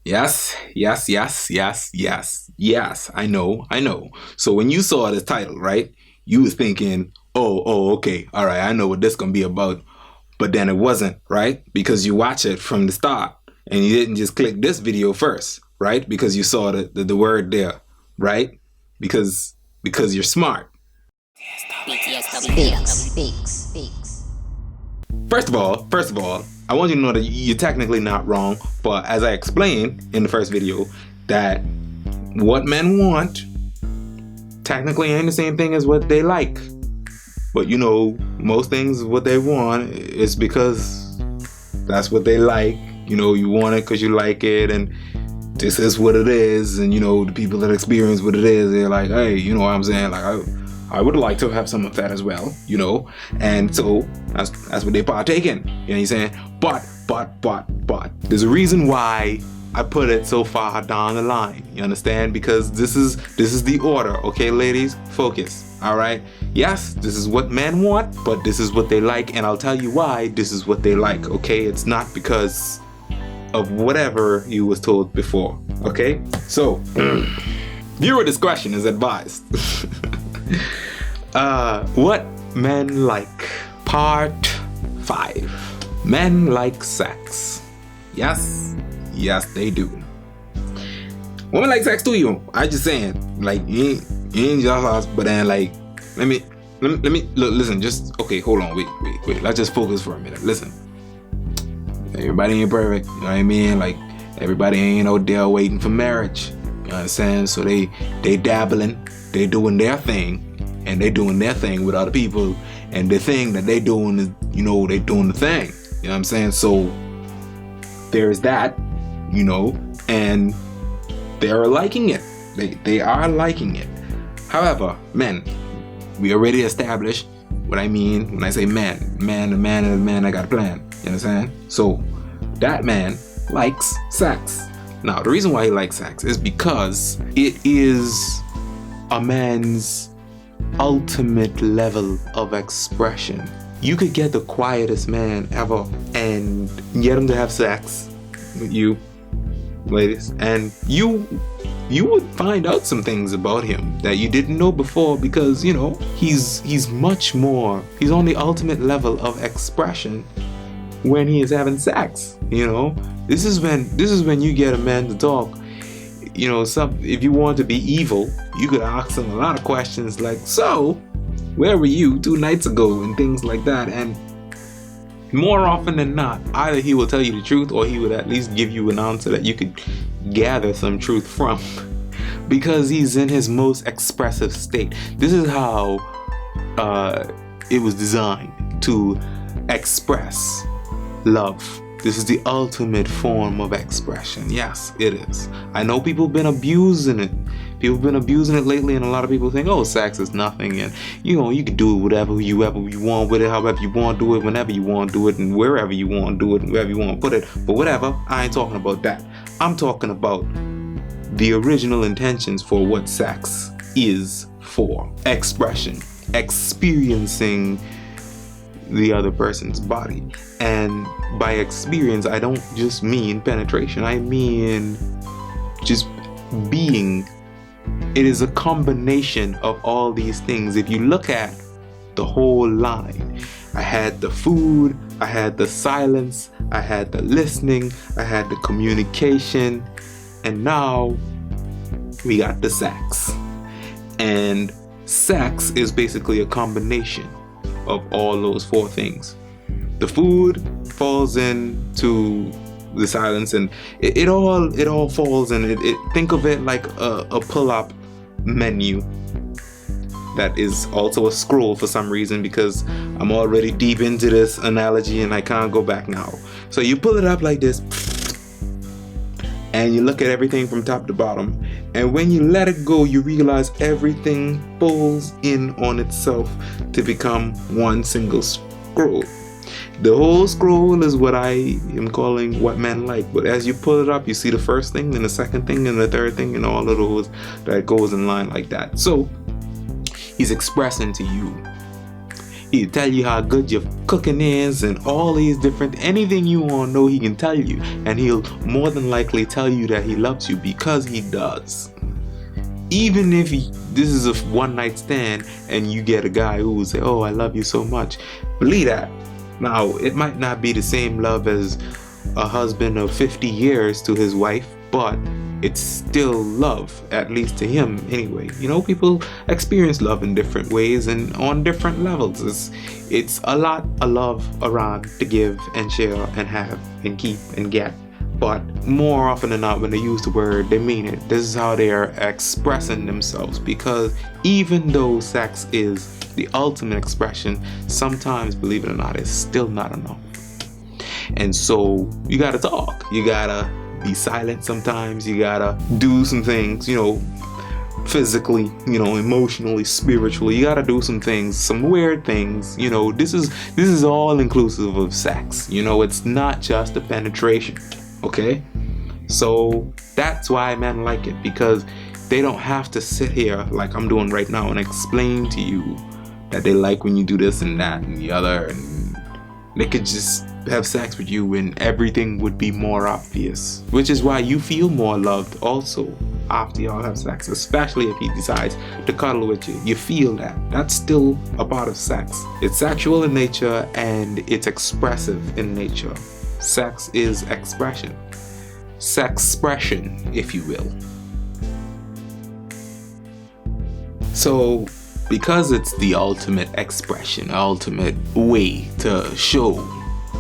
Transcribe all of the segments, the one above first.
Yes, yes, yes, yes, yes, yes. I know. So when you saw the title, right, you was thinking, okay, all right, I know what this gonna be about. But then it wasn't, right? Because you watch it from the start and you didn't just click this video first, right? Because you saw the word there, right? Because you're smart. BTSW. First of all, I want you to know that you're technically not wrong, but as I explained in the first video, that what men want technically ain't the same thing as what they like. But you know, most things what they want is because that's what they like. You know, you want it because you like it, and this is what it is. And you know, the people that experience what it is, they're like, hey, you know what I'm saying? Like, I would like to have some of that as well, you know. And so that's what they partake in. You know what I'm saying? But there's a reason why I put it so far down the line. You understand? Because this is the order, okay, ladies? Focus. All right. Yes, this is what men want, but this is what they like, and I'll tell you why this is what they like. Okay, it's not because of whatever you was told before. Okay, so viewer discretion is advised. What men like, part 5. Men like sex. Yes, they do. Women like sex too, you. I just saying, like, you ain't just us, but then like, let me look, listen, just okay, hold on, wait. Let's just focus for a minute. Listen. Everybody ain't perfect, you know what I mean? Like, everybody ain't out there waiting for marriage. You know what I'm saying? So they dabbling, they doing their thing, and they doing their thing with other people, and the thing that they doing is, you know, they doing the thing. You know what I'm saying? So there's that, you know, and they're liking it. They are liking it. However, men, we already established what I mean when I say man. A man is a man that got a plan. You understand? So that man likes sex. Now, the reason why he likes sex is because it is a man's ultimate level of expression. You could get the quietest man ever and get him to have sex with you, ladies, and you would find out some things about him that you didn't know before, because you know he's much more. He's on the ultimate level of expression when he is having sex. You know, this is when you get a man to talk. You know, if you want to be evil, you could ask him a lot of questions like, so where were you 2 nights ago, and things like that. And more often than not, either he will tell you the truth, or he would at least give you an answer that you could gather some truth from, because he's in his most expressive state. This is how it was designed to express love. This is the ultimate form of expression. Yes, it is. I know people have been abusing it. People have been abusing it lately, and a lot of people think, oh, sex is nothing, and you know, you can do it whatever you want with it, however you want to do it, whenever you want to do it, and wherever you want to do it, and wherever you want to put it. But whatever, I ain't talking about that. I'm talking about the original intentions for what sex is for. Expression. Experiencing the other person's body. And by experience, I don't just mean penetration. I mean just being. It is a combination of all these things. If you look at the whole line, I had the food, I had the silence, I had the listening, I had the communication, and now we got the sex. And sex is basically a combination of all those 4 things. The food falls into the silence, and it all falls in it. Think of it like a pull-up menu that is also a scroll for some reason, because I'm already deep into this analogy and I can't go back now. So you pull it up like this, and you look at everything from top to bottom, and when you let it go, you realize everything folds in on itself to become one single scroll. The whole scroll is what I am calling what men like. But as you pull it up, you see the first thing, then the second thing, and the third thing, and all of those that goes in line like that. So he's expressing to you. He'll tell you how good your cooking is and all these different, anything you want to know, he can tell you. And he'll more than likely tell you that he loves you, because he does. Even if this is a one night stand and you get a guy who will say, oh, I love you so much, believe that. Now, it might not be the same love as a husband of 50 years to his wife, but it's still love, at least to him anyway. You know, people experience love in different ways and on different levels. It's a lot of love around to give and share and have and keep and get. But more often than not, when they use the word, they mean it. This is how they are expressing themselves, because even though sex is the ultimate expression, sometimes, believe it or not, it's still not enough. And so you gotta talk. You gotta be silent sometimes. You gotta do some things, you know, physically, you know, emotionally, spiritually. You gotta do some things, some weird things. You know, this is all inclusive of sex. You know, it's not just the penetration. Okay? So that's why men like it, because they don't have to sit here like I'm doing right now and explain to you that they like when you do this and that and the other, and they could just have sex with you and everything would be more obvious, which is why you feel more loved also after y'all have sex, especially if he decides to cuddle with you. You feel that. That's still a part of sex. It's sexual in nature and it's expressive in nature. Sex is expression. Sexpression, if you will. So, because it's the ultimate expression, ultimate way to show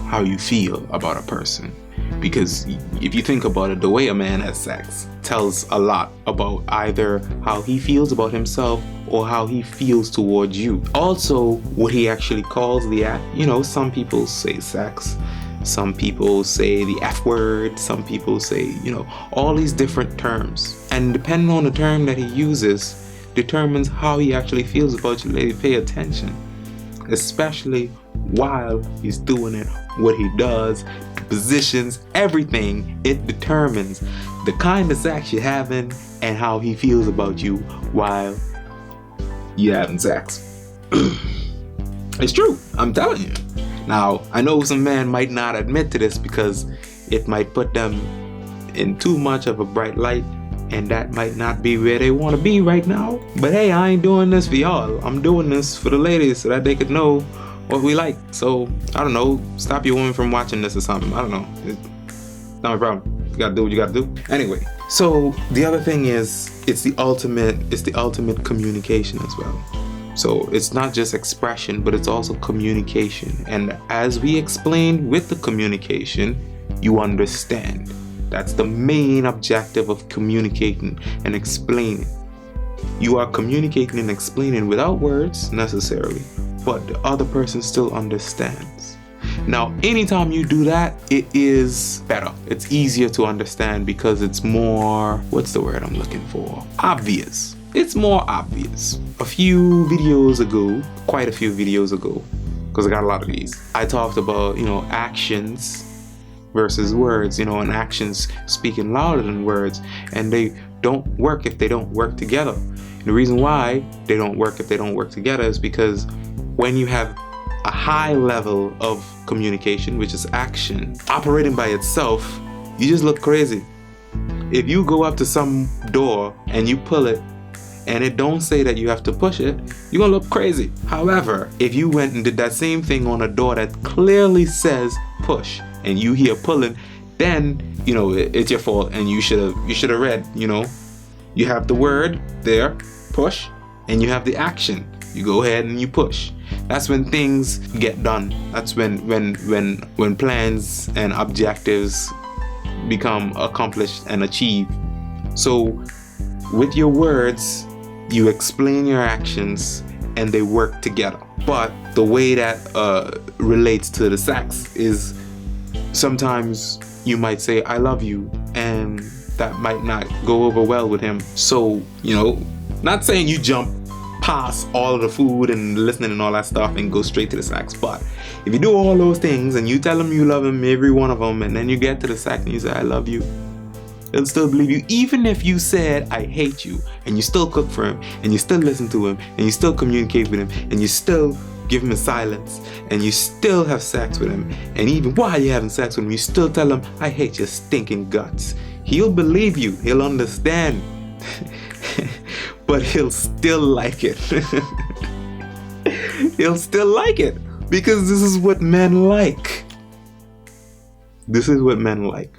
how you feel about a person. Because if you think about it, the way a man has sex tells a lot about either how he feels about himself or how he feels towards you. Also, what he actually calls the act. You know, some people say sex. Some people say the F word. Some people say, you know, all these different terms. And depending on the term that he uses, determines how he actually feels about you. Lady, pay attention. Especially while he's doing it, what he does, the positions, everything. It determines the kind of sex you're having and how he feels about you while you're having sex. It's true. I'm telling you. Now, I know some men might not admit to this because it might put them in too much of a bright light, and that might not be where they want to be right now. But hey, I ain't doing this for y'all. I'm doing this for the ladies so that they could know what we like. So, I don't know, stop your woman from watching this or something. I don't know. It's not my problem. You gotta do what you gotta do. Anyway, so the other thing is, it's the ultimate communication as well. So it's not just expression, but it's also communication. And as we explained with the communication, you understand. That's the main objective of communicating and explaining. You are communicating and explaining without words necessarily, but the other person still understands. Now, anytime you do that, it is better. It's easier to understand because it's more, what's the word I'm looking for? Obvious. It's more obvious. Quite a few videos ago, because I got a lot of these, I talked about, you know, actions versus words, you know, and actions speaking louder than words, and they don't work if they don't work together. And the reason why they don't work if they don't work together is because when you have a high level of communication, which is action, operating by itself, you just look crazy. If you go up to some door and you pull it, and it don't say that you have to push it, you're gonna look crazy. However, if you went and did that same thing on a door that clearly says push, and you hear pulling, then, you know, it's your fault, and you should have read, you know. You have the word there, push, and you have the action. You go ahead and you push. That's when things get done. That's when plans and objectives become accomplished and achieved. So with your words, you explain your actions and they work together. But the way that relates to the sex is sometimes you might say, I love you, and that might not go over well with him. So, you know, not saying you jump past all of the food and listening and all that stuff and go straight to the sex, but if you do all those things and you tell him you love him, every one of them, and then you get to the sex and you say, I love you, he'll still believe you, even if you said I hate you, and you still cook for him, and you still listen to him, and you still communicate with him, and you still give him silence, and you still have sex with him, and even while you're having sex with him, you still tell him, I hate your stinking guts, he'll believe you, he'll understand. But he'll still like it. He'll still like it, because this is what men like. This is what men like.